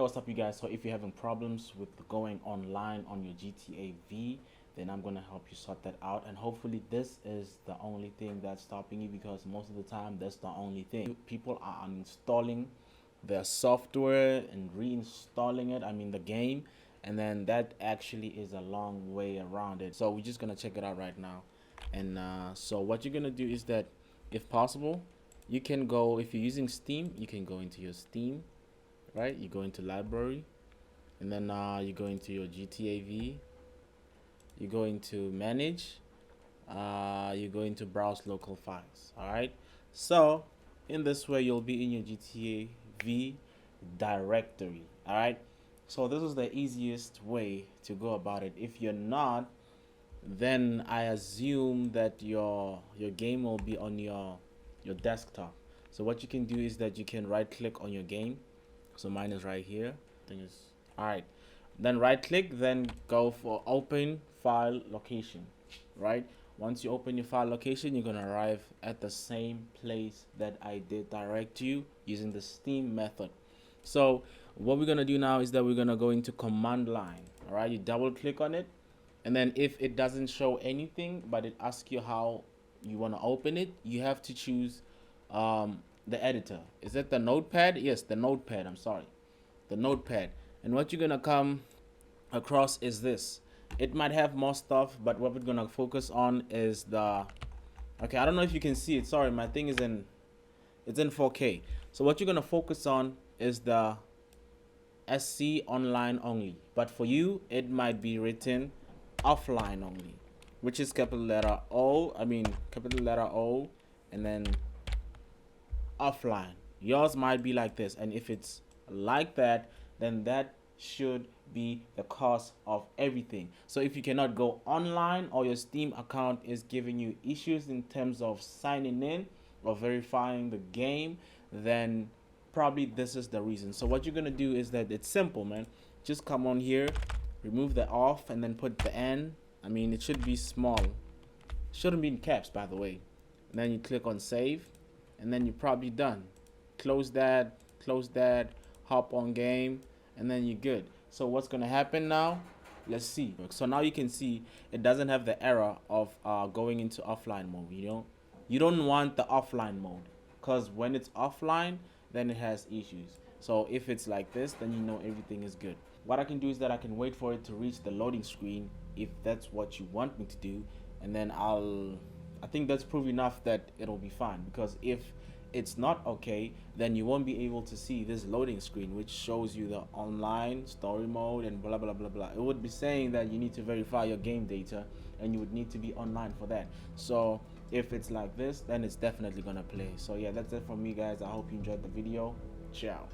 what's up you guys? So if you're having problems with going online on your GTA V, then I'm gonna help you sort that out, and hopefully this is the only thing that's stopping you, because most of the time that's the only thing. People are uninstalling their software and reinstalling it, I mean the game, and then that actually is a long way around it. So we're just gonna check it out right now. And so what you're gonna do is that, if possible, you can go, if you're using Steam, you can go into your Steam, right? You go into library, and then you go into your GTA V, you go into manage, you go into browse local files. All right, so in this way you'll be in your GTA V directory. All right, so this is the easiest way to go about it. If you're not, then I assume that your game will be on your desktop. So what you can do is that you can right click on your game. So mine is right here. Thing is, all right, then right click, then go for open file location. Right, once you open your file location, you're gonna arrive at the same place that I did direct you using the Steam method. So what we're gonna do now is that we're gonna go into command line. All right, you double click on it, and then if it doesn't show anything but it asks you how you want to open it, you have to choose the editor. Is it the notepad? Yes, the notepad. I'm sorry, the notepad. And what you're gonna come across is this. It might have more stuff, but what we're gonna focus on is the, okay, I don't know if you can see it, sorry, my thing is in, it's in 4K. So what you're gonna focus on is the SC online only, but for you it might be written offline only, which is capital letter O, capital letter O, and then offline. Yours might be like this, and if it's like that, then that should be the cause of everything. So if you cannot go online, or your Steam account is giving you issues in terms of signing in or verifying the game, then probably this is the reason. So what you're gonna do is that, it's simple, man. Just come on here, remove the off, and then put the N. It should be small, shouldn't be in caps, by the way. And then you click on save, and then you're probably done. Close that, hop on game, and then you're good. So what's gonna happen now? Let's see. So now you can see it doesn't have the error of going into offline mode. You don't want the offline mode, because when it's offline, then it has issues. So if it's like this, then you know everything is good. What I can do is that I can wait for it to reach the loading screen, if that's what you want me to do, and then I think that's proof enough that it'll be fine. Because if it's not okay, then you won't be able to see this loading screen, which shows you the online story mode and blah blah blah blah. It would be saying that you need to verify your game data, and you would need to be online for that. So if it's like this, then it's definitely gonna play. So yeah, that's it from me, guys. I hope you enjoyed the video. Ciao.